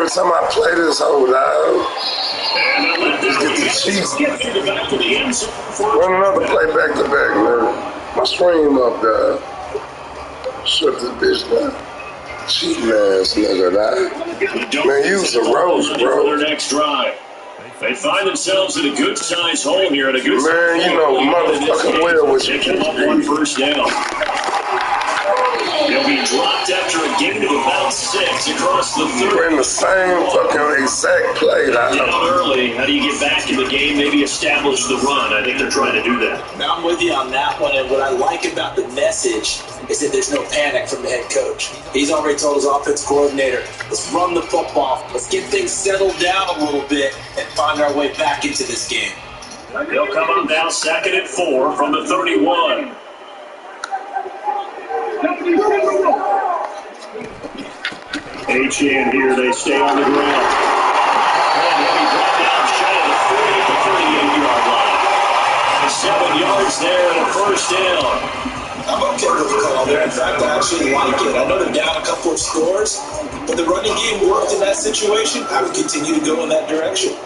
Every time I play this whole dog, just get the cheese. Run another play back to back, man. My stream up, dog. Shut this bitch down. Cheating ass nigga, dog. Man, use a roast, bro. For their next drive. They find themselves in a good-sized hole here at a good. Man, you know, motherfucking well with you. Taking up one first down. He'll be dropped after a gain of about 6 across the 30. We're in the same fucking exact play. Down early. How do you get back in the game? Maybe establish the run. I think they're trying to do that. I'm with you on that one, and what I like about the message is that there's no panic from the head coach. He's already told his offense coordinator, let's run the football, let's get things settled down a little bit and find our way back into this game. They'll come up now 2nd and 4 from the 31. H-in here, they stay on the ground. And he'll be brought down shy of the 40 at the 38-yard line. 7 yards there and a first down. I'm okay with the call there. In fact, I actually like it. I know they're down a couple of scores, but the running game worked in that situation. I would continue to go in that direction.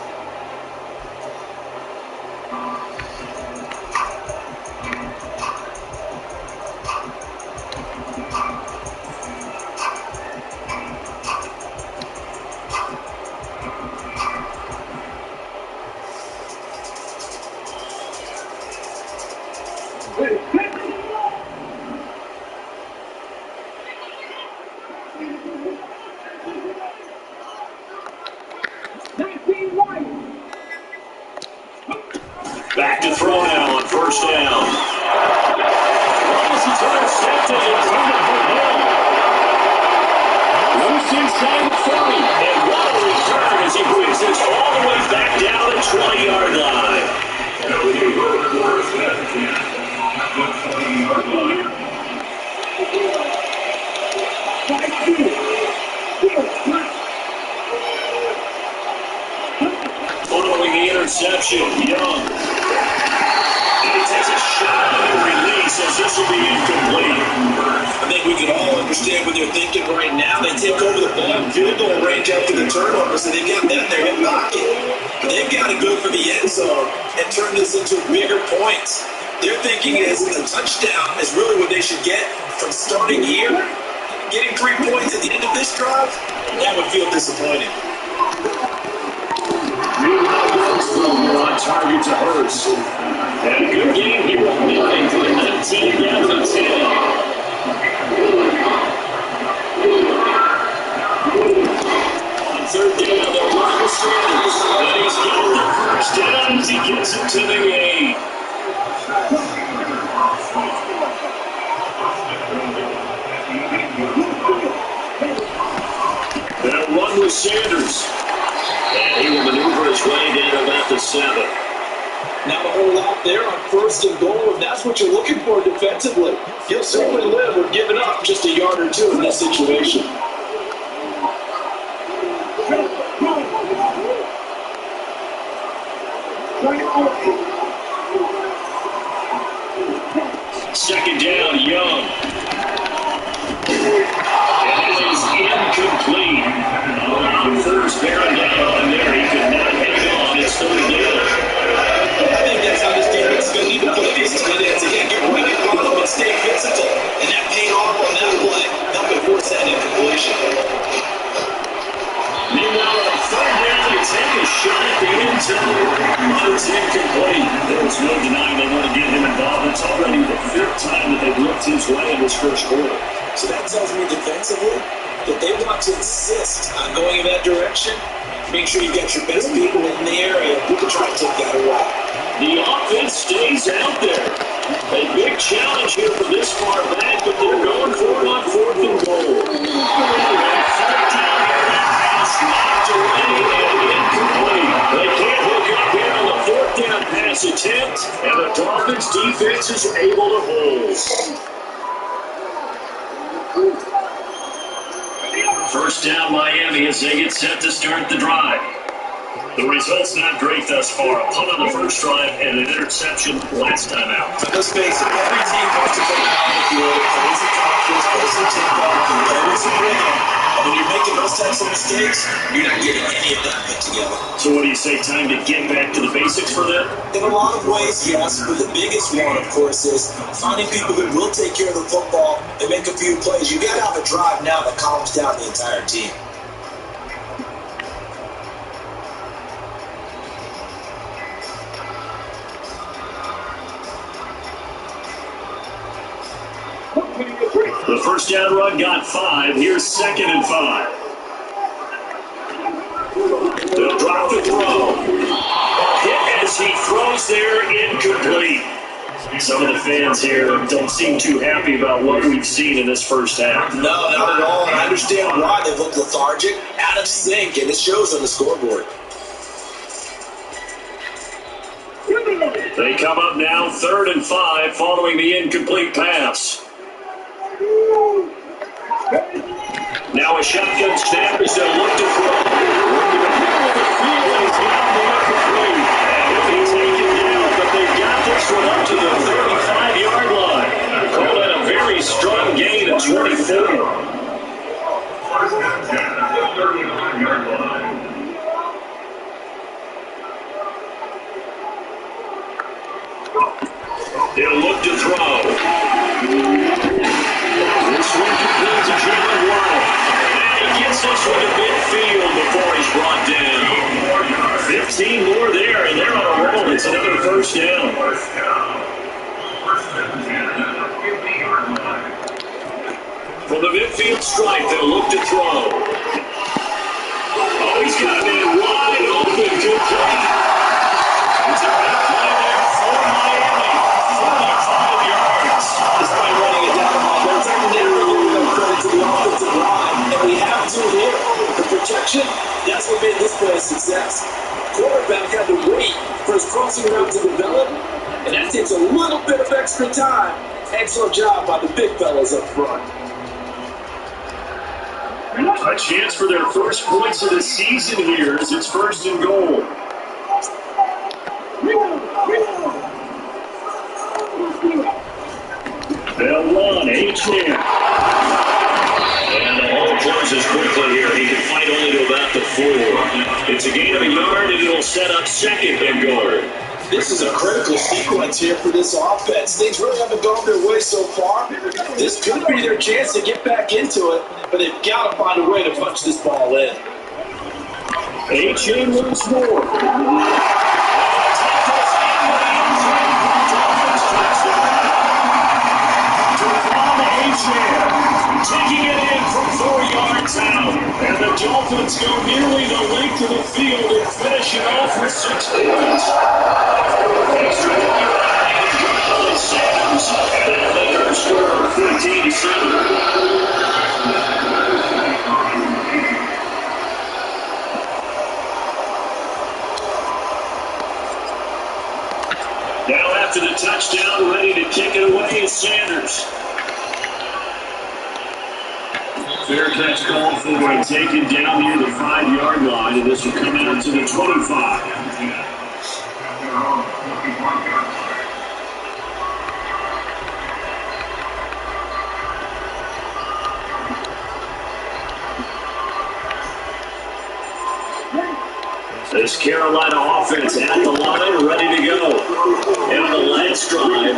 Back to throw now on first down. Intercepted in front of the ball. Loose inside the 30. And what a return as he brings this all the way back down the 20-yard line. Following the interception, Young. He takes a shot at the release as this will be incomplete. I think we can all understand what they're thinking right now. They take over the ball in field goal range after the turnover, so they've got that in their hip pocket. But they've got to go for the end zone and turn this into bigger points. Their thinking is a touchdown is really what they should get from starting here. Getting 3 points at the end of this drive, that would feel disappointing. On target to Hurst. And a good game here with 9 for the 19 down to 10. On third down, they'll run with Sanders. And he's got the first down as he gets it to the 8. They'll run with Sanders. And he will maneuver his way down about the 7. Not a whole lot there on first and goal, and that's what you're looking for defensively. He'll certainly live with giving up just a yard or two in this situation. Second down, Young. And it is incomplete. First bearing down, and there he could not hang on. It's 3rd down. I think that's how this defense is going to need to play these minutes. They can't get right in front of them and stay physical. And that paid off on that play, helping force that incompletion. Meanwhile, on 3rd down, they take a shot at the end zone. But it's incomplete. There's no denying they want to get him involved. It's already the 5th time that they've looked his way in this first quarter. So that tells me defensively that they want to insist on going in that direction. Make sure you get your best people in the area who can try to take that away. The offense stays out there. A big challenge here for this far back, but they're going for it on 4th and goal. Knocked away and incomplete. They can't hook up here on the 4th down pass attempt, and the Dolphins defense is able to hold. First down Miami as they get set to start the drive. The result's not great thus far. A punt on the first drive and an interception last time out. Let's face it, every team wants to play out on the field, plays in conference, plays in tip-off, and plays in rhythm. And when you're making those pretext and mistakes, you're not getting any of that put together. So what do you say, time to get back to the basics for them? In a lot of ways, yes, but the biggest one, of course, is finding people who will take care of the football and make a few plays. You got to have a drive now that calms down the entire team. The first down run got 5. Here's 2nd and 5. They'll drop the throw. Hit as he throws there, incomplete. Some of the fans here don't seem too happy about what we've seen in this first half. No, not at all. And I understand why. They look lethargic, out of sync, and it shows on the scoreboard. They come up now 3rd and 5 following the incomplete pass. Now a shotgun snap as they look to throw. He's got the incomplete. And if they take it down, but they've got this one up to the 35-yard line. Call that a very strong gain of 24. They'll look to throw. This one completes to Jalen Waddle. And he gets this one to midfield before he's brought down. 15 more there, and they're on a roll. It's another first down. From the midfield stripe, they'll look to throw. Oh, he's got a man wide open. Good play. It's a big play there for Miami. 45 yards. Despite running it down on their secondary, credit to the offensive line. And we have to here. The protection, that's what made this play a success. Quarterback had to wait for his crossing route to develop, and that takes a little bit of extra time. Excellent job by the big fellas up front. A chance for their first points of the season here as it's 1st and goal. They'll run, H-man. And the hole closes quickly here. He can fight only to about the 4. It's a gain of a yard, and it'll set up 2nd and goal. This is a critical sequence here for this offense. Things really haven't gone their way so far. This could be their chance to get back into it, but they've got to find a way to punch this ball in. A-Chain once more. Taking it in from 4 yards out. And the Dolphins go nearly the length of the field and finish it off with 6 points. Extra point Sanders. And they are scored 14-7. Now after the touchdown, ready to kick it away is Sanders. Fair catch called for and taken down near the 5-yard line, and this will come out to the 25. This Carolina offense at the line, ready to go. And on the last drive,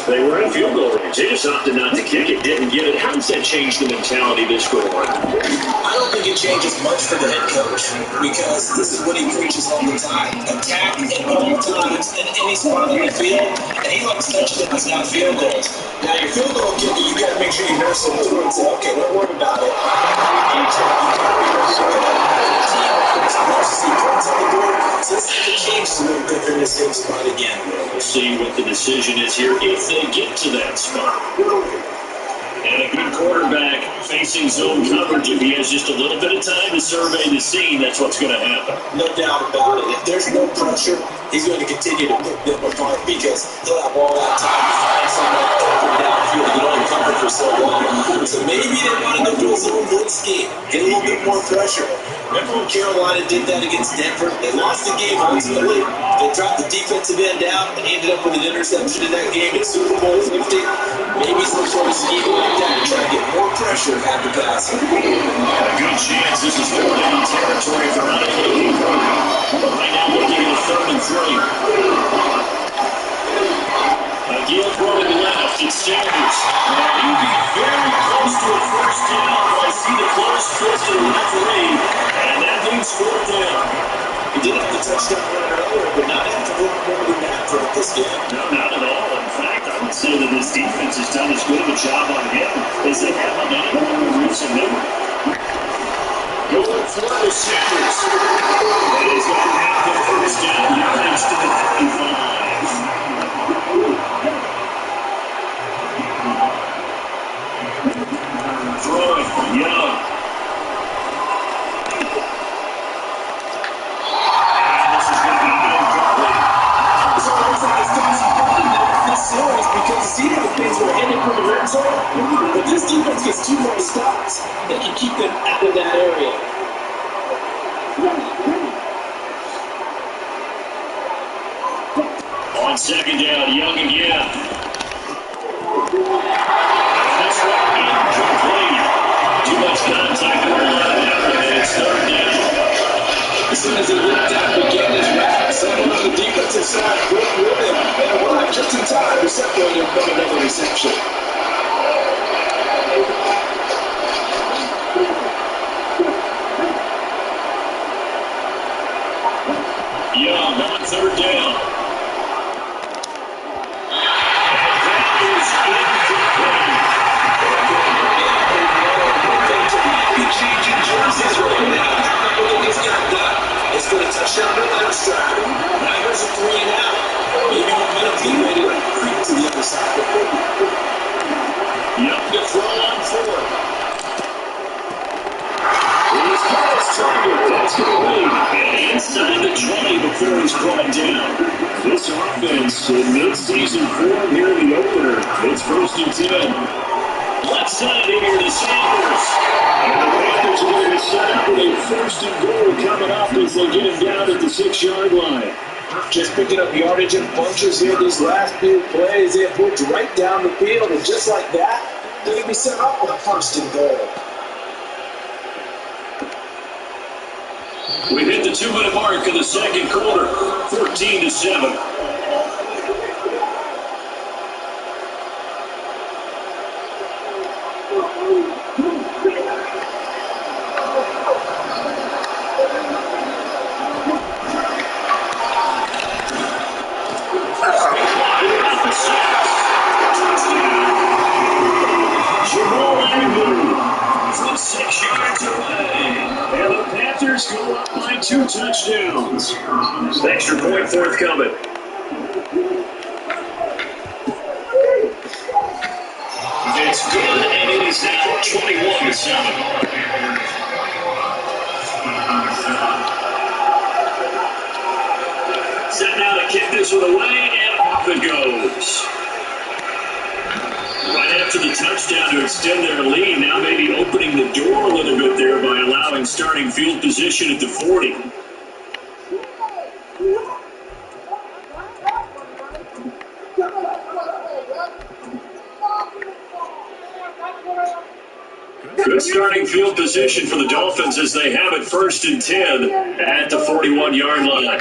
they were in field goal range. They just opted not to kick it, didn't get it. How does that change the mentality this go on? I don't think it changes much for the head coach because this is what he preaches all the time. Attack at all times in any spot on the field, and he likes touchdowns, not field goals. Now, your field goal kicker, you got to make sure you nurse him through and say, okay, don't worry about it. So this could change a little bit for this game spot again. We'll see what the decision is here if they get to that spot. And a good quarterback facing zone coverage. If he has just a little bit of time to survey the scene, that's what's going to happen. No doubt about it. If there's no pressure, he's going to continue to pick them apart because he'll have all that time to find someone up and downfield to get on cover for so long. So maybe they want to go to a zone blitz scheme, get a little bit more pressure. Remember when Carolina did that against Denver? They lost the game ultimately. They dropped the defensive end out and ended up with an interception in that game at Super Bowl 50. Maybe some sort of scheme like that to try to get more pressure at the pass. A good chance this is third down territory if they're not able to keep moving. But right now looking at a 3rd and 3. Again, throwing left, it's Sanders. And he'd be very close to a first down, but I see the close twist of the referee, and that means 4th down. He did have the touchdown run earlier, but not have to run more than that for this game. No, not at all. In fact, I would say that this defense has done as good of a job on him as they have on anyone in recent memory. Going for the Sanders. And he's going to have the first down. Yards to the 35. Throwing, Young. And this is going to be incomplete. So it looks like this guy's running this series because the Steelers fans were heading for the red zone. But this defense gets 2 more stops. They can keep them out of that area. On 2nd down, Young again. This one incomplete. Too much contact on the left, and it's 3rd down. As soon as he looked out to get his wrap, someone on the defensive side broke with him and arrived just in time to separate him from another reception. Young on 3rd down. Changing jerseys right now. Look what he's got done. It's going to touchdown to the left side. Now here's a 3 and out. Maybe momentum be ready to creep to the other side. Young to throw on 4th. He's caught his target. That's complete. And inside the 20 before he's brought down. This offense in mid-season form here in the opener. It's 1st and 10. Left side in here to Sanders. And the Panthers are going to set up with a 1st and goal coming up as they get him down at the 6-yard line. Just picking up yardage in bunches here these last few plays. They have moved right down the field, and just like that, they're going to be set up with a 1st and goal. We hit the 2-minute mark in the 2nd quarter, 14-7. From 6 yards away. And the Panthers go up by 2 touchdowns. Extra point forthcoming. It's good, and it is now 21-7. Set now to kick this one away, and off it goes. Right after the touchdown to extend their lead, now maybe opening the door a little bit there by allowing starting field position at the 40. Good starting field position for the Dolphins as they have it 1st and 10 at the 41-yard line.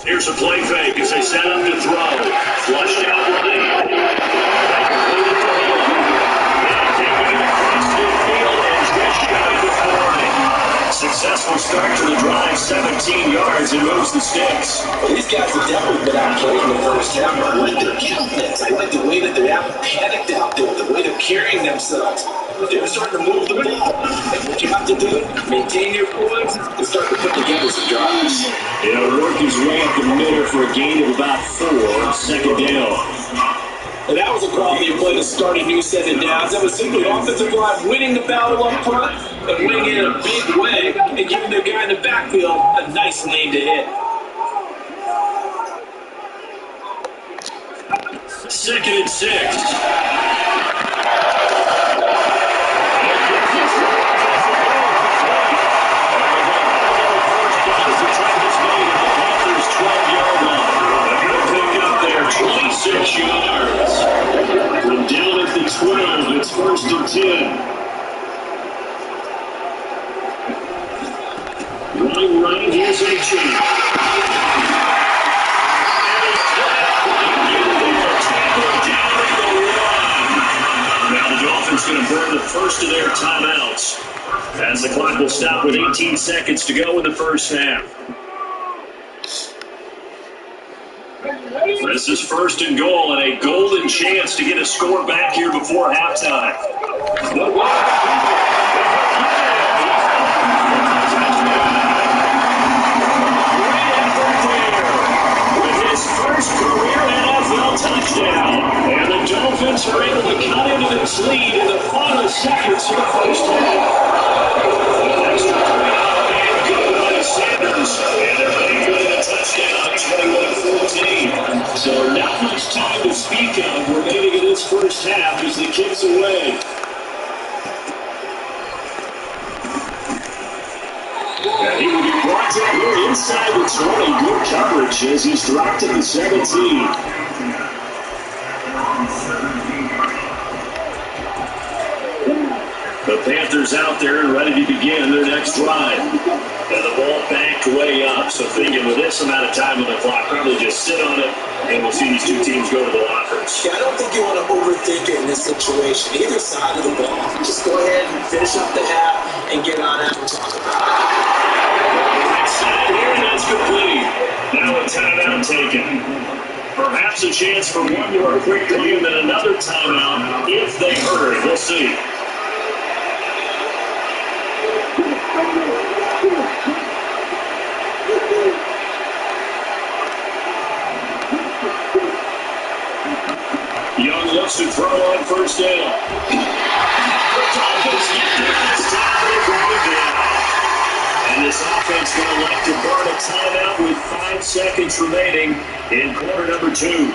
Here's a play fake as they set up to throw. Flushed out right. They complete it to Hill. And taking it across midfield and just shy of the 40. Successful start to the drive, 17 yards, and moves the sticks. Well, these guys have definitely been outplayed in the first half. I like their confidence. I like the way that they haven't panicked out there, the way they're carrying themselves. They're starting to move the ball. And what you have to do, maintain your poise and start to put together some drives. He'll work his way up the middle for a gain of about 4, 2nd down. And that was a quality play to start a new set of downs. That was simply offensive line winning the battle up front and winning it in a big way and giving their guy in the backfield a nice lane to hit. 2nd and 6. It's 1st and 10. Running right, here's a two. Now the Dolphins going to burn the first of their timeouts as the clock will stop with 18 seconds to go in the first half. This is first and goal and a golden chance to get a score back here before halftime. With his first career NFL touchdown, and the Dolphins are able to cut into this lead in the final seconds of the first half. Extra point good by Sanders, and they're ready for the touchdown, 21-14. So not much time to speak of remaining in this first half as the kicks away. And he will be brought down here inside the 20. Good coverage as he's dropped to the 17. The Panthers out there and ready to begin their next drive. And the ball backed way up. So thinking with this amount of time on the clock, probably just sit on it, and we'll see these two teams go to the lockers. Yeah, I don't think you want to overthink it in this situation. Either side of the ball. Just go ahead and finish up the half and get on out and talk about it. Right side here, and that's complete. Now a timeout taken. Perhaps a chance for one more quick play and then another timeout if they hurry. We'll see. Young looks to throw on first down. The Dolphins get there this time. They're going down. And this offense going to like to burn a timeout with 5 seconds remaining in quarter number 2.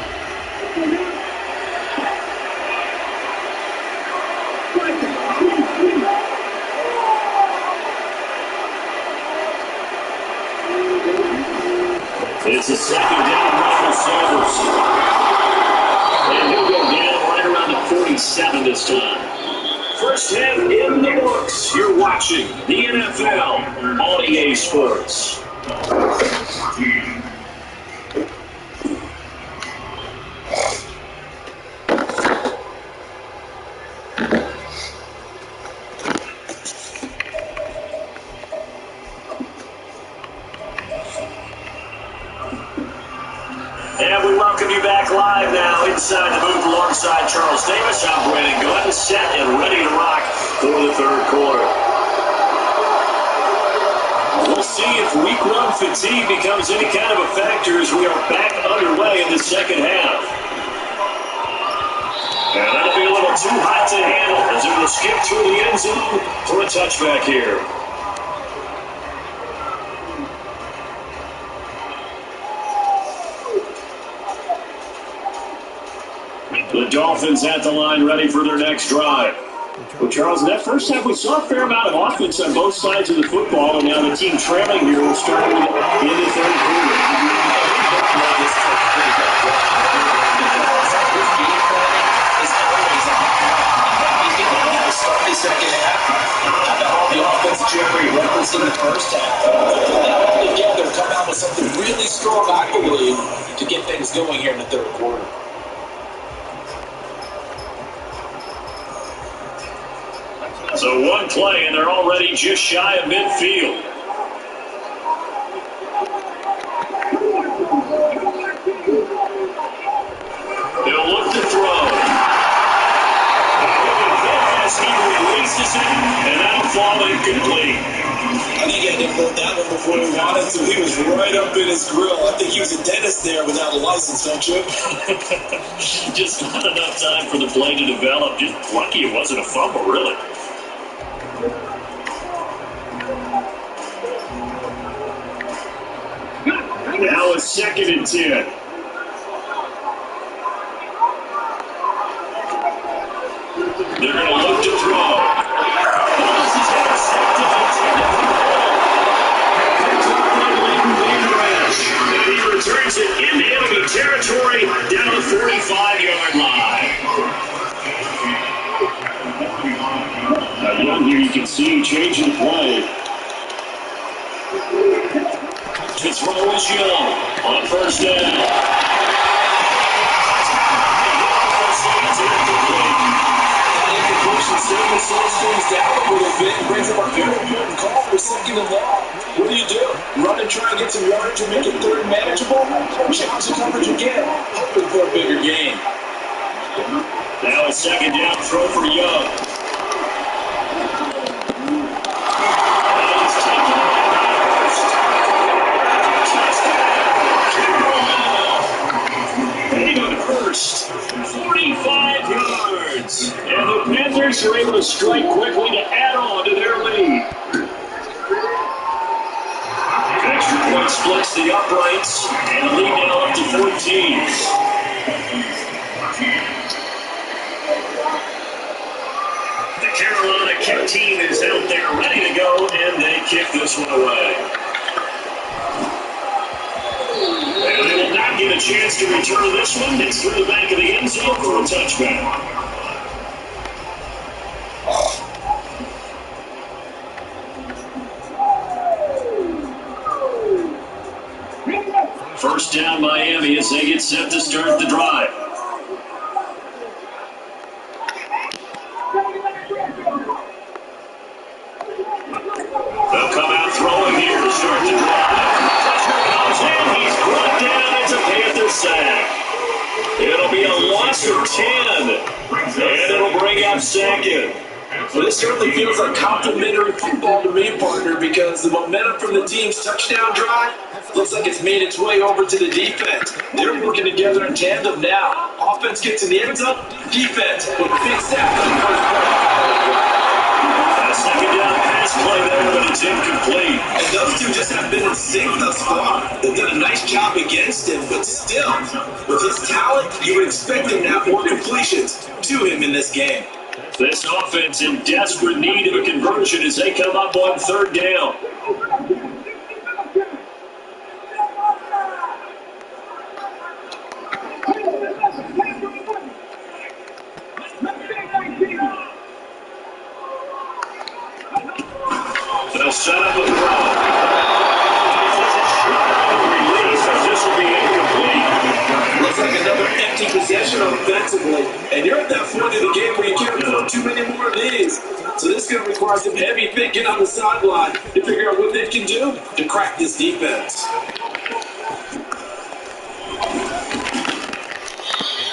It's a second down by Sanders. And he'll go down right around the 47 this time. First half in the books. You're watching the NFL on EA Sports. And we welcome you back live now inside the booth alongside Charles Davis. I'm Brandon Glenn, set and ready to rock for the third quarter. We'll see if week 1 fatigue becomes any kind of a factor as we are back underway in the second half. And that'll be a little too hot to handle as it will skip through the end zone for a touchback here. The Dolphins at the line ready for their next drive. Well, Charles, in that first half, we saw a fair amount of offense on both sides of the football, and now the team trailing here will start in the third quarter. Start the second half. How about all the offense Jerry referenced in the first half? Put that all together, come out with something really strong, I believe, to get things going here in the third quarter. So one play, and they're already just shy of midfield. They'll look to throw. As he releases it, and that'll fall incomplete. I think he had to hold that one before he wanted to. He was right up in his grill. I think he was a dentist there without a license, don't you? Just not enough time for the play to develop. Just lucky it wasn't a fumble, really. Now it's 2nd and 10. They're going to look to throw. This is intercepted. And he returns it into enemy territory down the 45-yard line. Now, Young here, you can see changing the play. throw is Young on first down. Incompletion certainly slows things down a little bit and brings up a very important call for second and long. What do? Run and try and get some yardage and make it third manageable? Challenge the coverage again, hoping for a bigger gain. Now a second down throw for Young. He's taken first, 45 yards. And the Panthers are able to strike quickly to add on to their lead. Extra point splits the uprights, and the lead now up to 14. The Carolina kick team is out there ready to go, and they kick this one away. And they will not get a chance to return this one. It's through the back of the end zone for a touchback. First down Miami as they get set to start the drive. They'll come out throwing here to start the drive. And he's brought down. It's a Panther sack. It'll be a loss of 10. And it'll bring up second. Well, this certainly feels like complimentary football to me, partner, because the momentum from the team's touchdown drive looks like it's made its way over to the defense. They're working together in tandem now. Offense gets in the end zone, defense with a big sack on the first play. A second down pass play there, but it's incomplete. And those two just have been in sync thus far. They've done a nice job against him, but still, with his talent, you would expect him to have more completions to him in this game. This offense in desperate need of a conversion as they come up on third down. They'll set up a throw. Release, so this will be incomplete. Looks like another empty possession offensively. And you're at that point of the game where you can't afford too many more of these. So this is going to require some heavy thinking on the sideline to figure out what they can do to crack this defense.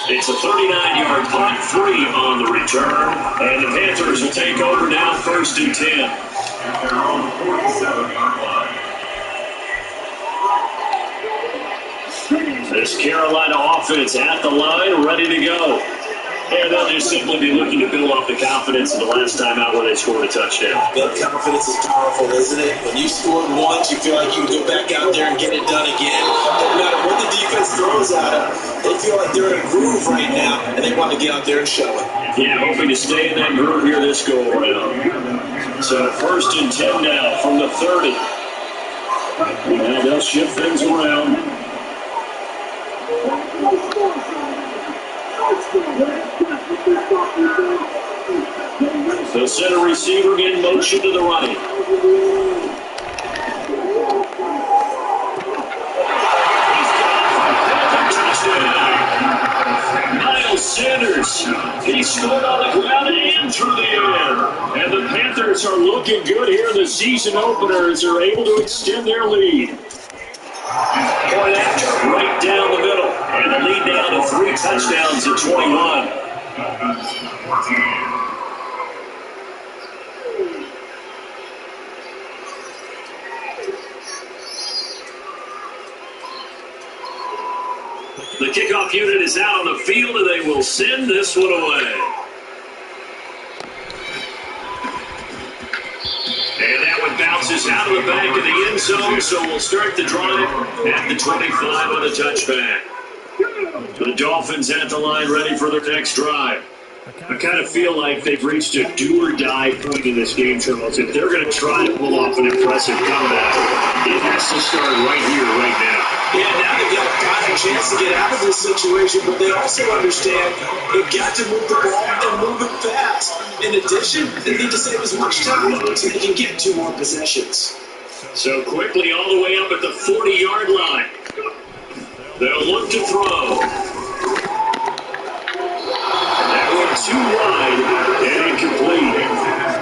It's a 39-yard punt, 3 on the return. And the Panthers will take over now, first and 10. At their own 47-yard line. This Carolina offense at the line, ready to go. And they'll just simply be looking to build off the confidence of the last time out where they scored a touchdown. That confidence is powerful, isn't it? When you scored once, you feel like you can go back out there and get it done again. No matter what the defense throws at them, they feel like they're in a groove right now, and they want to get out there and show it. Yeah, hoping to stay in that groove here this go-around. So first and 10 now from the 30. And they'll shift things around. The center receiver in motion to the right. He's got touchdown. Miles Sanders. He scored on the ground and through the air. And the Panthers are looking good here in the season opener as they're able to extend their lead. Point after, right down the middle. And the lead down to 3 touchdowns at 21. The kickoff unit is out on the field, and they will send this one away. And that one bounces out of the back of the end zone, so we'll start the drive at the 25 on the touchback. The Dolphins at the line, ready for their next drive. I kind of feel like they've reached a do-or-die point in this game, Charles. If they're going to try to pull off an impressive comeback, it has to start right here, right now. Yeah, now they've got a chance to get out of this situation, but they also understand they've got to move the ball and move it fast. In addition, they need to save as much time so they can get 2 more possessions. So quickly all the way up at the 40-yard line. They'll look to throw. That one too wide and incomplete.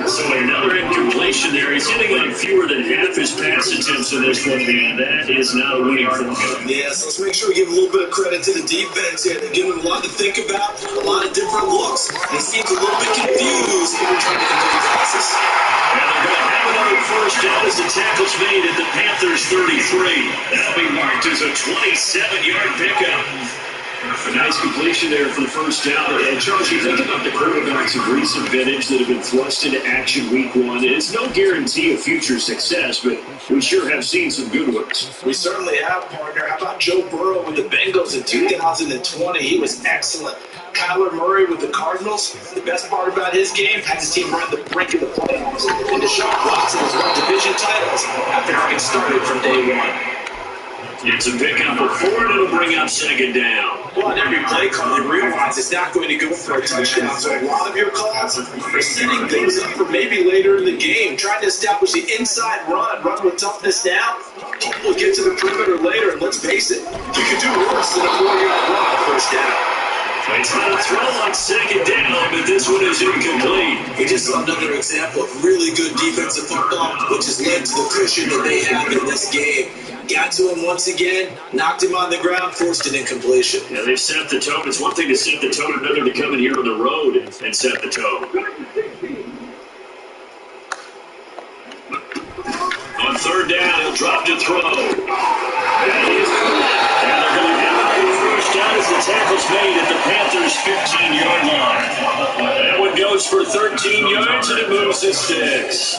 So another incompletion there. He's hitting on fewer than half his pass attempts in this one, and that is not a winning formula. Yeah, so let's make sure we give a little bit of credit to the defense here. They're giving him a lot to think about, a lot of different looks. He seems a little bit confused when we're trying to complete passes. And they're going to have another first down as the tackle's made at the Panthers' 33. That'll be marked as a 27-yard pickup. A nice completion there for the first down. And Charles, you think about the quarterbacks of recent vintage that have been thrust into action week one. It's no guarantee of future success, but we sure have seen some good ones. We certainly have, partner. How about Joe Burrow with the Bengals in 2020? He was excellent. Kyler Murray with the Cardinals. The best part about his game had his team right on the brink of the playoffs. And Deshaun Watson has won division titles after having started from day one. It's a pickup of 4, and it'll bring up second down. Well, on every play call, you realize it's not going to go for a touchdown. So a lot of your calls are setting things up for maybe later in the game, trying to establish the inside run with toughness now. Hopefully get to the perimeter later, and let's face it, you could do worse than a 4-yard run on first down. They try to throw on second down, but this one is incomplete. We just saw another example of really good defensive football, which has led to the cushion that they have in this game. Got to him once again, knocked him on the ground, forced an incompletion. Yeah, they've set the tone. It's one thing to set the tone, another to come in here on the road and set the tone. On third down, he'll drop to throw. That is correct. And they're going to have a first down as the tackle's made at the Panthers' 15-yard line. That one goes for 13 yards, and it moves to 6.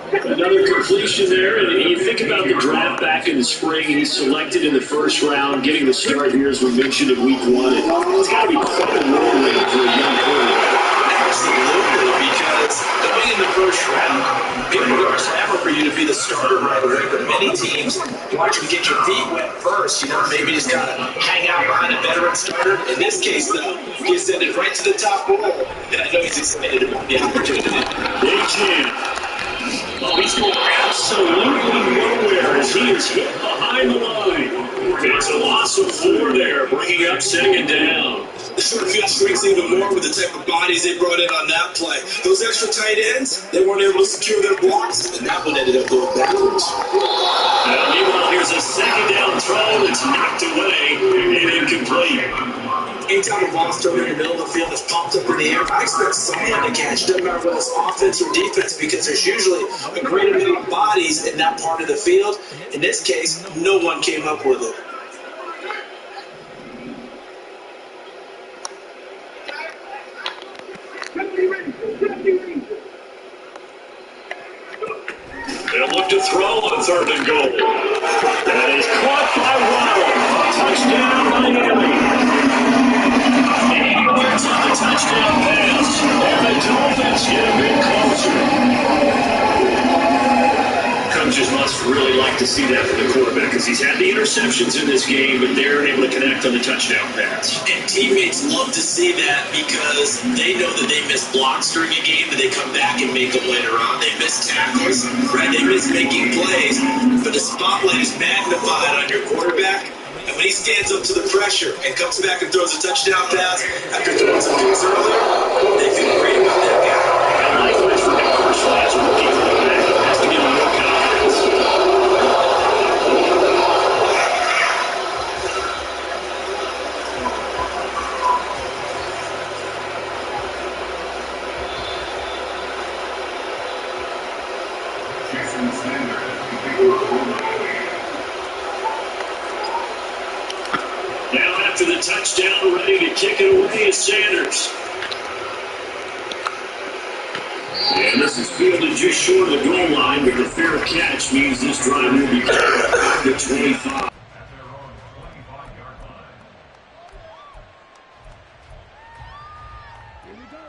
Another completion there, and you think about the draft back in the spring. He's selected in the first round, getting the start here, as we mentioned, in week 1. It's got to be quite a whirlwind for a young quarterback. Absolutely, because going in the first round, people are going to clamor for you to be the starter right away, but many teams want you to get your feet wet first, maybe just kind of hang out behind a veteran starter. In this case, though, he ascended right to the top role, and I know he's excited about the opportunity. Big champ. Oh, he's going absolutely nowhere as he is hit behind the line. It's a loss of 4 there, bringing up second down. This sort of field strengths even more with the type of bodies they brought in on that play. Those extra tight ends, they weren't able to secure their blocks, and that one ended up going backwards. Meanwhile, here's a second down throw that's knocked away and incomplete. Anytime the ball's thrown in the middle of the field, it's pumped up in the air, I expect someone to catch. Doesn't matter whether it's offense or defense, because there's usually a great amount of bodies in that part of the field. In this case, no one came up with it. They'll look to throw on third and goal. That is caught by Waddle. Touchdown, Miami. 80 yards on the touchdown pass. And the Dolphins get a bit closer. Coaches must really like to see that from the quarterback because he's had the interceptions in this game, but they're able to connect on the touchdown pass. And teammates love to see that because they know that they miss blocks during a game, but they come back and make them later on. They miss tackles, right? They miss making plays, but the spotlight is magnified on your quarterback. And when he stands up to the pressure and comes back and throws a touchdown pass after throwing some things earlier, they feel great about that guy. And likewise for him personally as a rookie quarterback, has to give him more confidence. Now after the touchdown, ready to kick it away is Sanders. And this is fielded just short of the goal line, but the fair catch means this drive will be at the 25.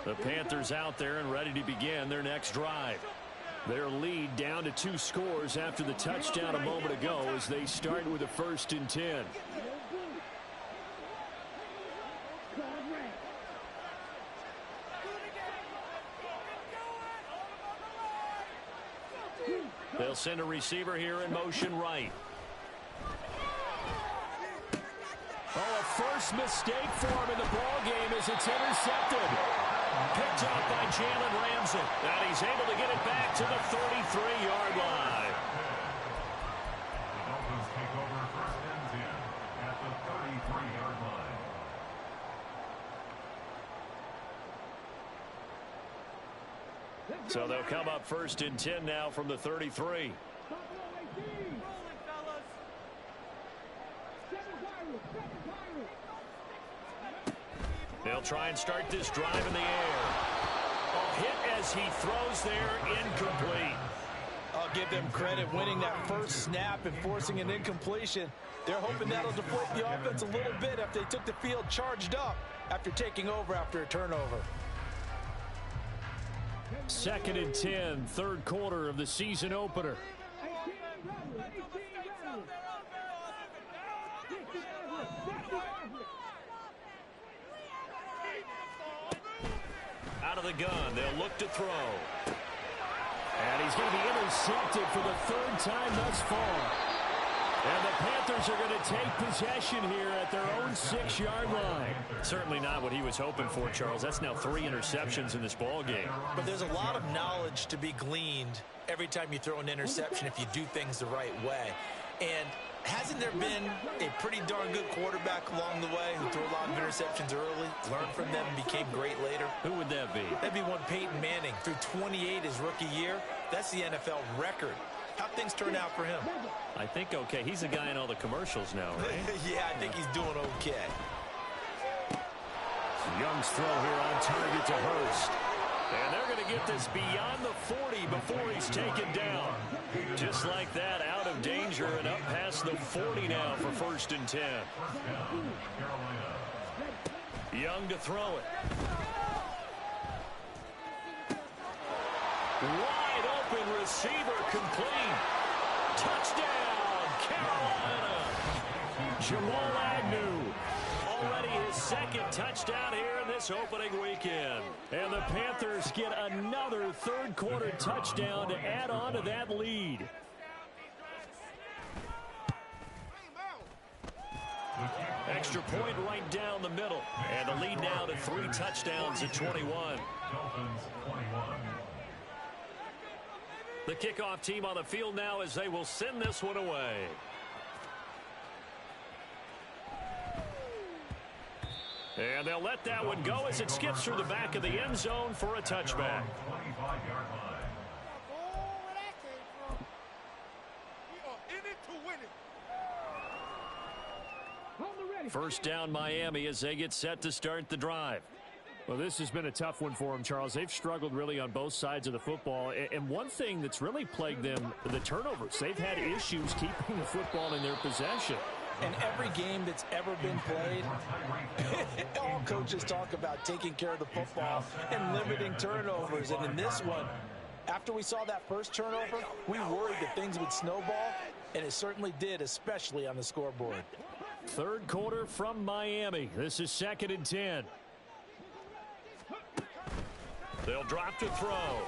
The Panthers out there and ready to begin their next drive. Their lead down to 2 scores after the touchdown a moment ago as they start with a 1st and 10. They'll send a receiver here in motion right. Oh, a first mistake for him in the ball game as it's intercepted. Picked up by Jalen Ramsey. And he's able to get it back to the 33-yard line. The Dolphins take over first and 10 at the 33-yard line. So they'll come up first and 10 now from the 33. They'll try and start this drive in the air. A hit as he throws there, incomplete. I'll give them credit winning that first snap and forcing an incompletion. They're hoping that'll deflate the offense a little bit after they took the field charged up after taking over after a turnover. Second and 10, third quarter of the season opener. Out of the gun, they'll look to throw. And he's going to be intercepted for the third time thus far. And the Panthers are going to take possession here at their own 6-yard line. Certainly not what he was hoping for, Charles. That's now 3 interceptions in this ball game. But there's a lot of knowledge to be gleaned every time you throw an interception if you do things the right way. And hasn't there been a pretty darn good quarterback along the way who threw a lot of interceptions early, learned from them, and became great later? Who would that be? That'd be one Peyton Manning. Threw 28 his rookie year. That's the NFL record. How'd things turn out for him? I think okay. He's the guy in all the commercials now, right? Yeah, I think he's doing okay. Young's throw here on target to Hurst. And they're going to get this beyond the 40 before he's taken down. Just like that, out of danger and up past the 40 now for first and 10. Young to throw it. Wide open receiver complete. Touchdown, Carolina. Jamal Agnew. Already his second touchdown here in this opening weekend. And the Panthers get another third quarter touchdown to add on to that lead. Extra point right down the middle. And the lead now to 3 touchdowns at 21. The kickoff team on the field now as they will send this one away. And they'll let that one go as it skips through the back of the end zone for a touchback. First down Miami as they get set to start the drive. Well, this has been a tough one for them, Charles. They've struggled really on both sides of the football. And one thing that's really plagued them, the turnovers. They've had issues keeping the football in their possession. And every game that's ever been played, all coaches talk about taking care of the football and limiting turnovers. And in this one, after we saw that first turnover, we worried that things would snowball, and it certainly did, especially on the scoreboard. Third quarter from Miami. This is second and 10. They'll drop to throw.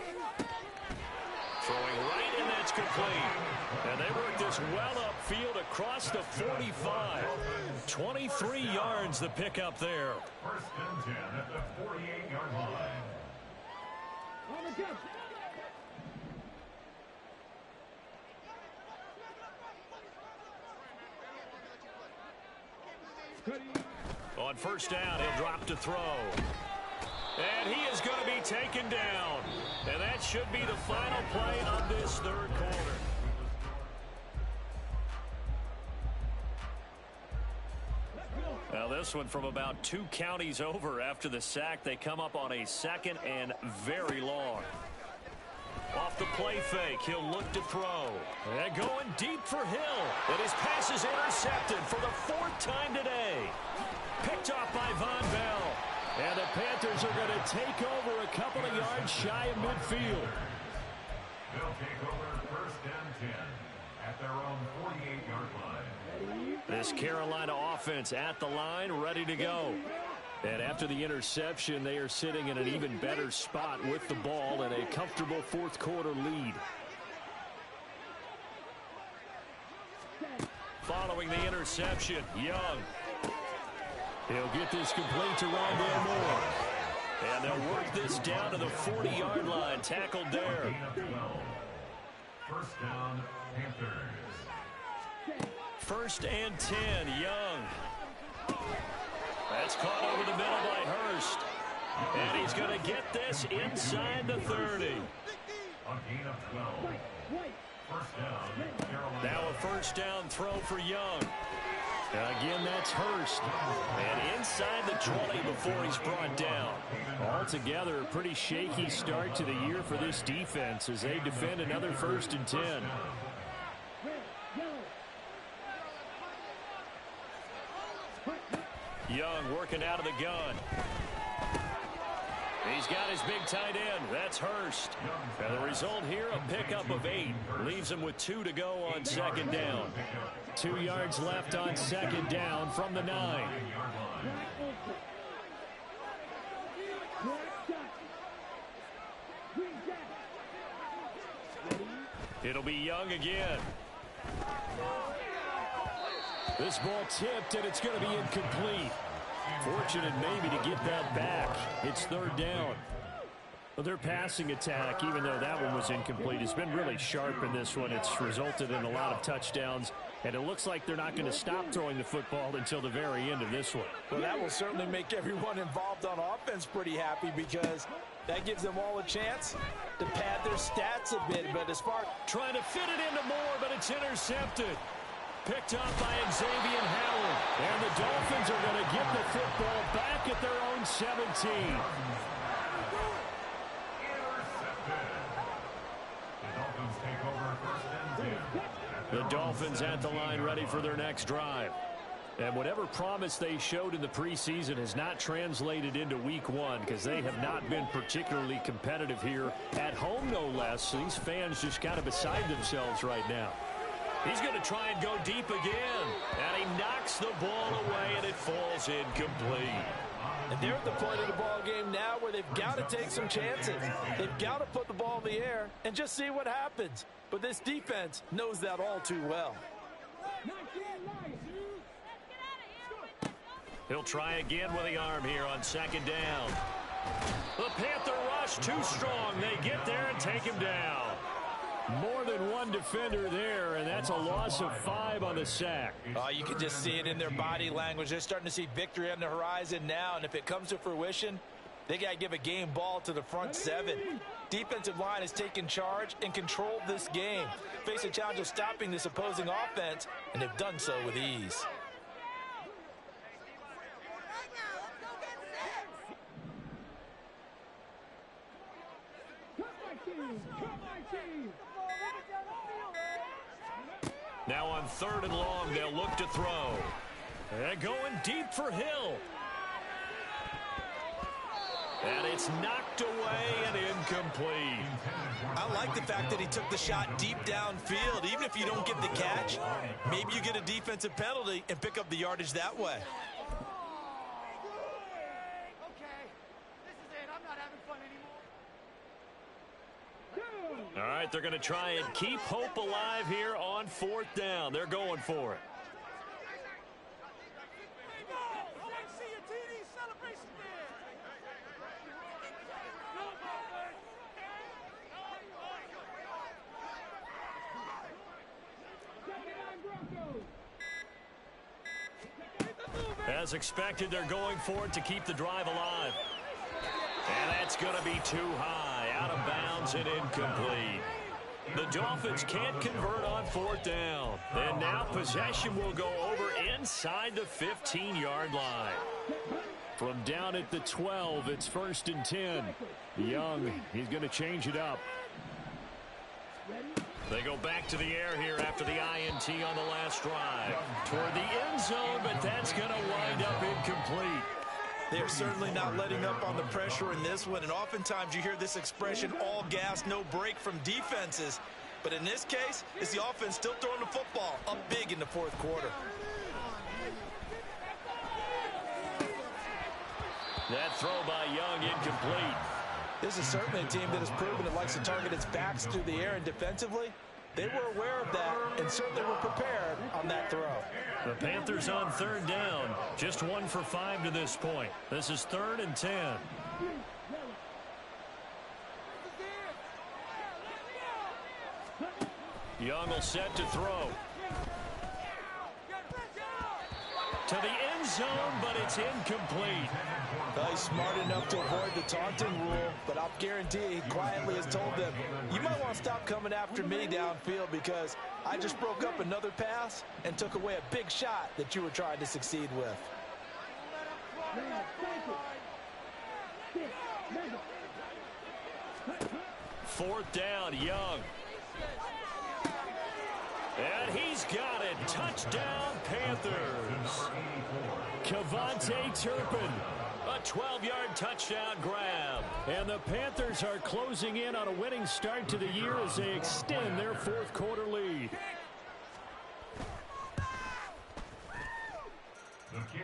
Throwing right, and that's complete. And they work this well upfield across the 45. 23 yards the pickup there. First and 10 at the 48-yard line. On first down, he'll drop to throw. And he is going to be taken down. And that should be the final play of this third quarter. Now this one from about 2 counties over after the sack. They come up on a second and very long. Off the play fake, he'll look to throw. And going deep for Hill. And his pass is intercepted for the 4th time today. Picked off by Von Bell. And the Panthers are going to take over a couple of yards shy of midfield. They'll take over first and 10 at their own 48-yard line. This Carolina offense at the line, ready to go. And after the interception, they are sitting in an even better spot with the ball and a comfortable fourth quarter lead. following the interception. Young. He'll get this complete to Rondale Moore. And they'll work this down to the 40-yard line. Tackled there. First down, Panthers. 1st and 10, Young. That's caught over the middle by Hurst. And he's going to get this inside the 30. A gain of 12. First down, Carolina. Now a first down throw for Young. Again, that's Hurst. And inside the 20 before he's brought down. Altogether, a pretty shaky start to the year for this defense as they defend another 1st and 10. Young working out of the gun. He's got his big tight end. That's Hurst. And the result here, a pickup of 8. Leaves him with 2 to go on 2nd down. 2 yards left on 2nd down from the 9. It'll be Young again. This ball tipped, and it's going to be incomplete. Fortunate maybe to get that back. It's 3rd down. Well, their passing attack, even though that one was incomplete, has been really sharp in this one. It's resulted in a lot of touchdowns, and it looks like they're not going to stop throwing the football until the very end of this one. Well, that will certainly make everyone involved on offense pretty happy because that gives them all a chance to pad their stats a bit. But as far trying to fit it into Moore, but it's intercepted. Picked up by Xavier Howard. And the Dolphins are going to get the football back at their own 17. The Dolphins at the line ready for their next drive. And whatever promise they showed in the preseason has not translated into week 1 because they have not been particularly competitive here at home, no less. These fans just kind of beside themselves right now. He's going to try and go deep again. And he knocks the ball away, and it falls incomplete. And they're at the point of the ball game now where they've got to take some chances. They've got to put the ball in the air and just see what happens. But this defense knows that all too well. He'll try again with the arm here on 2nd down. The Panther rush too strong. They get there and take him down. More than one defender there, and that's a loss of 5 on the sack. You can just see it in their body language. They're starting to see victory on the horizon now, and if it comes to fruition, they got to give a game ball to the front 7. Defensive line has taken charge and controlled this game. Face a challenge of stopping this opposing offense, and they've done so with ease. Now on 3rd and long, they'll look to throw. They're going deep for Hill. And it's knocked away and incomplete. I like the fact that he took the shot deep downfield. Even if you don't get the catch, maybe you get a defensive penalty and pick up the yardage that way. All right, they're going to try and keep hope alive here on 4th down. They're going for it. As expected, they're going for it to keep the drive alive. And that's going to be too high, out of bounds and incomplete. The Dolphins can't convert on 4th down. And now possession will go over inside the 15-yard line. From down at the 12, it's 1st and 10. Young, he's going to change it up. They go back to the air here after the INT on the last drive. Toward the end zone, but that's going to wind up incomplete. They're certainly not letting up on the pressure in this one, and oftentimes you hear this expression, all gas, no break from defenses. But in this case, it's the offense still throwing the football up big in the 4th quarter. That throw by Young incomplete. This is certainly a team that has proven it likes to target its backs through the air, and defensively, They were aware of that and certainly were prepared on that throw. The Panthers on third down. Just 1 for 5 to this point. This is 3rd and 10. Young will set to throw. To the end zone, but it's incomplete. He's smart enough to avoid the taunting rule, but I'll guarantee he quietly has told them, you might want to stop coming after me downfield because I just broke up another pass and took away a big shot that you were trying to succeed with. Fourth down, Young. And he's got it. Touchdown, Panthers. Kevontae Turpin. A 12-yard touchdown grab. And the Panthers are closing in on a winning start to the year as they extend their fourth quarter lead.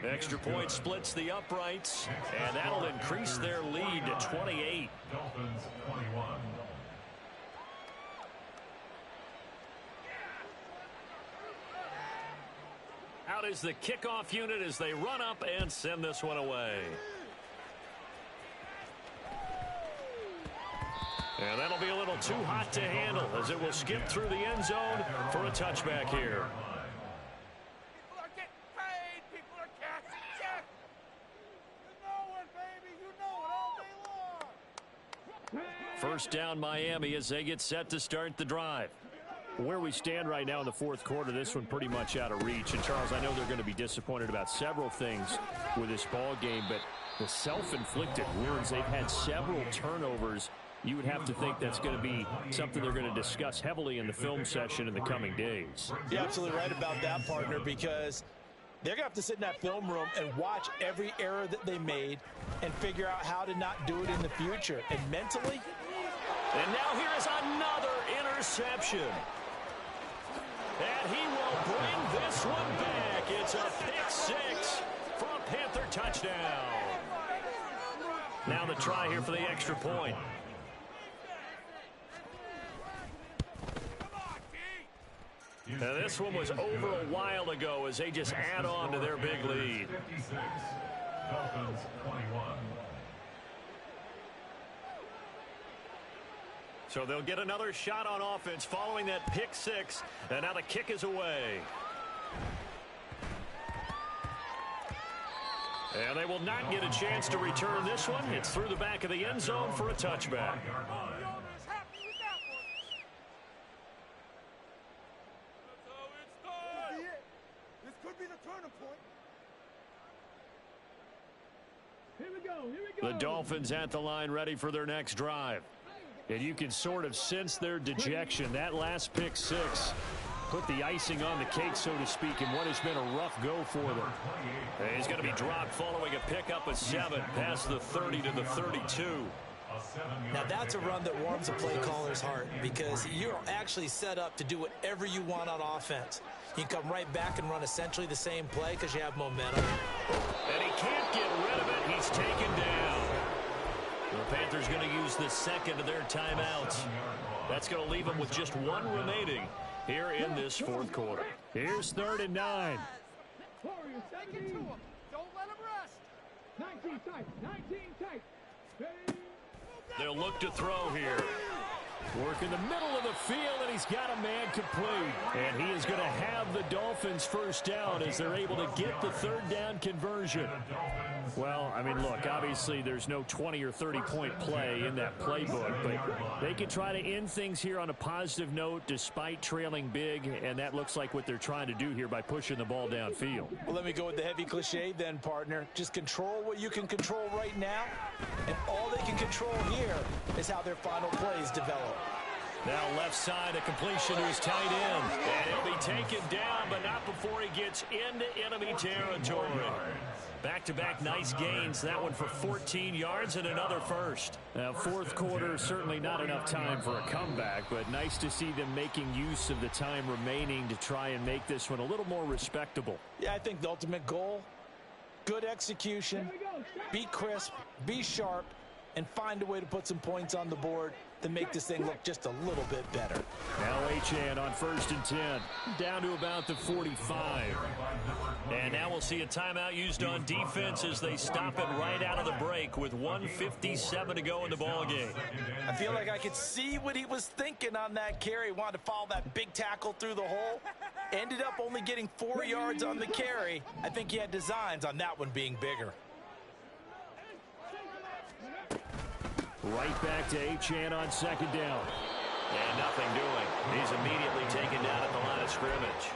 Extra point splits the uprights, and that'll increase their lead to 28. Dolphins 21. Out is the kickoff unit as they run up and send this one away. And that'll be a little too hot to handle as it will skip through the end zone for a touchback here. People are getting paid. People are cashing checks. You know it, baby. You know it all day long. First down, Miami, as they get set to start the drive. Where we stand right now in the fourth quarter, this one pretty much out of reach. And, Charles, I know they're going to be disappointed about several things with this ball game, but the self-inflicted wounds, they've had several turnovers. You would have to think that's going to be something they're going to discuss heavily in the film session in the coming days. You're absolutely right about that, partner, because they're going to have to sit in that film room and watch every error that they made and figure out how to not do it in the future. And mentally. And now here is another interception. And he will bring this one back. It's a pick six for a Panther touchdown. Now the try here for the extra point. Now this one was over a while ago as they just add on to their big lead. 56. Dolphins 21. So they'll get another shot on offense following that pick six. And now the kick is away. And they will not get a chance to return this one. It's through the back of the end zone for a touchback. This could be the turning point. Here we go. The Dolphins at the line ready for their next drive. And you can sort of sense their dejection. That last pick six put the icing on the cake, so to speak, in what has been a rough go for them. And he's going to be dropped following a pickup of 7 past the 30 to the 32. Now that's a run that warms a play caller's heart because you're actually set up to do whatever you want on offense. You come right back and run essentially the same play because you have momentum. And he can't get rid of it. He's taken down. The Panthers going to use the second of their timeouts. That's going to leave them with just 1 remaining here in this fourth quarter. Here's 3rd and 9. Take it to him. Don't let him rest. 19 tight. 19 tight. Ready? They'll look to throw here. Work in the middle of the field, and he's got a man complete. And he is going to have the Dolphins first down as they're able to get the 3rd down conversion. Well, I mean, look, obviously there's no 20 or 30-point play in that playbook, but they can try to end things here on a positive note despite trailing big, and that looks like what they're trying to do here by pushing the ball downfield. Well, let me go with the heavy cliche then, partner. Just control what you can control right now, and all they can control here is how their final plays develop. Now left side, a completion to his tight end. And he'll be taken down, but not before he gets into enemy territory. Back-to-back nice gains. That one for 14 yards and another first. Now, fourth quarter, certainly not enough time for a comeback, but nice to see them making use of the time remaining to try and make this one a little more respectable. Yeah, I think the ultimate goal, good execution, be crisp, be sharp, and find a way to put some points on the board to make this thing look just a little bit better. Now Achane on 1st and 10, down to about the 45. And now we'll see a timeout used on defense as they stop it right out of the break with 1:57 to go in the ballgame. I feel like I could see what he was thinking on that carry. Wanted to follow that big tackle through the hole. Ended up only getting 4 yards on the carry. I think he had designs on that one being bigger. Right back to Achane on 2nd down. And nothing doing. He's immediately taken down at the line of scrimmage.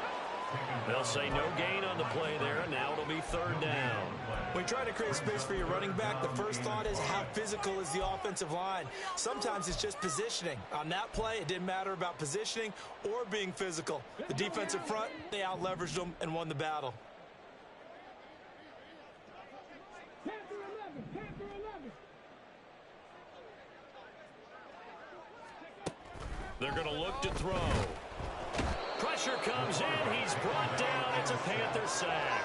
They'll say no gain on the play there, and now it'll be 3rd down. When you try to create space for your running back, the first thought is how physical is the offensive line. Sometimes it's just positioning. On that play, it didn't matter about positioning or being physical. The defensive front, they out-leveraged them and won the battle. They're going to look to throw. Pressure comes in. He's brought down. It's a Panther sack.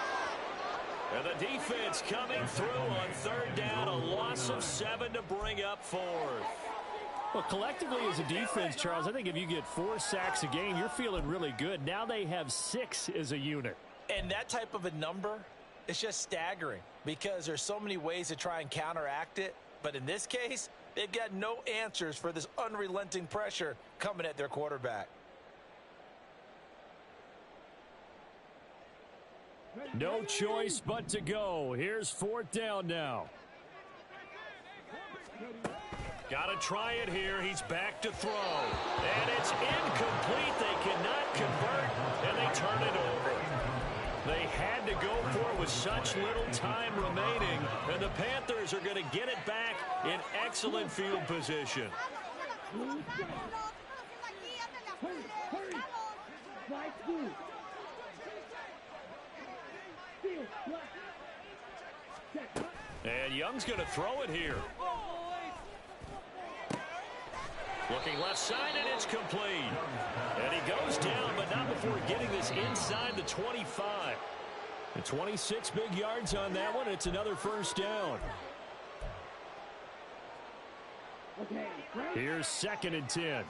And the defense coming through on 3rd down. A loss of 7 to bring up 4th. Well, collectively as a defense, Charles, I think if you get 4 sacks a game, you're feeling really good. Now they have 6 as a unit. And that type of a number, it's just staggering because there's so many ways to try and counteract it. But in this case, they've got no answers for this unrelenting pressure coming at their quarterback. No choice but to go. Here's 4th down now. Got to try it here. He's back to throw. And it's incomplete. They cannot convert, and they turn it over. They had to go for it with such little time remaining, and the Panthers are going to get it back in excellent field position. And Young's going to throw it here. Looking left side, and it's complete. And he goes down, but not before getting this inside the 25. And 26 big yards on that one. It's another 1st down. Here's 2nd and 10.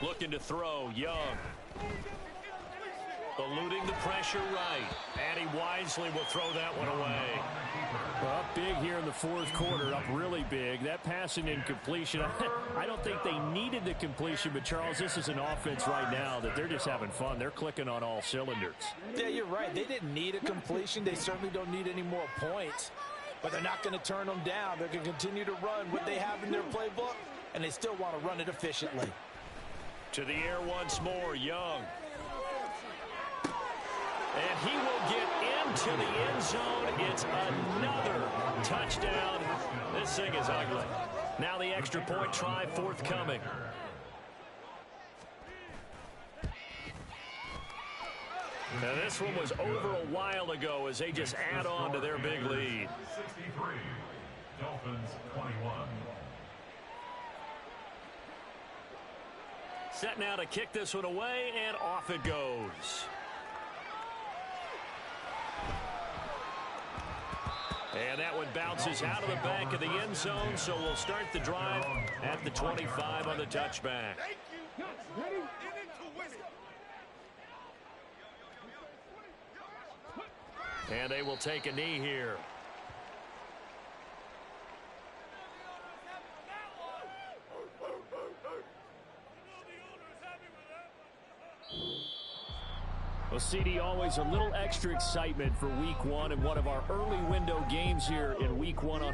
Looking to throw, Young. Eluding the pressure right. And he wisely will throw that one away. Well, up big here in the 4th quarter, up really big. That passing incompletion, I don't think they needed the completion, but Charles, this is an offense right now that they're just having fun. They're clicking on all cylinders. Yeah, you're right. They didn't need a completion. They certainly don't need any more points. But they're not going to turn them down. They're going to continue to run what they have in their playbook, and they still want to run it efficiently. To the air once more, Young. And he will get into the end zone. It's another touchdown. This thing is ugly. Now the extra point try forthcoming. Now this one was over a while ago as they just add on to their big lead. 63, Dolphins 21. Set now to kick this one away, and off it goes. And that one bounces out of the back of the end zone, so we'll start the drive at the 25 on the touchback. And they will take a knee here. Well, CD, always a little extra excitement for week 1 and one of our early window games here in week 1 on